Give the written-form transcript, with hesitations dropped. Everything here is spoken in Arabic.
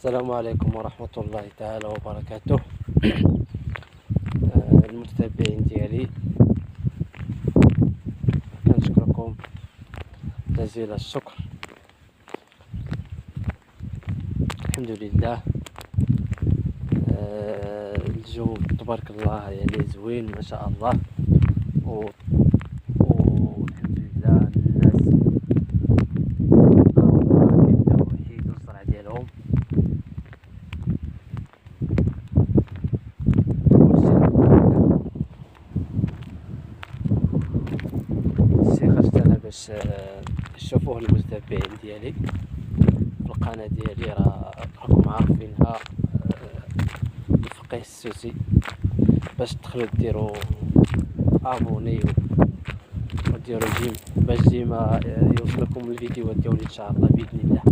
السلام عليكم ورحمة الله تعالى وبركاته. المتابعين ديالي، كنشكركم جزيل الشكر. الحمد لله. الجو تبارك الله يعني زوين ما شاء الله، والحمد لله الناس كيبداو يحيدوا الزرع ديالهم. خرجت انا باش تشوفوه المتابعين ديالي في القناة ديالي، راكم عارفينها، الفقيه السوسي. باش تدخلوا ديروا ابوني وديروا جيم باش ديما يوصلكم الفيديوهات ديالي ان شاء الله باذن الله.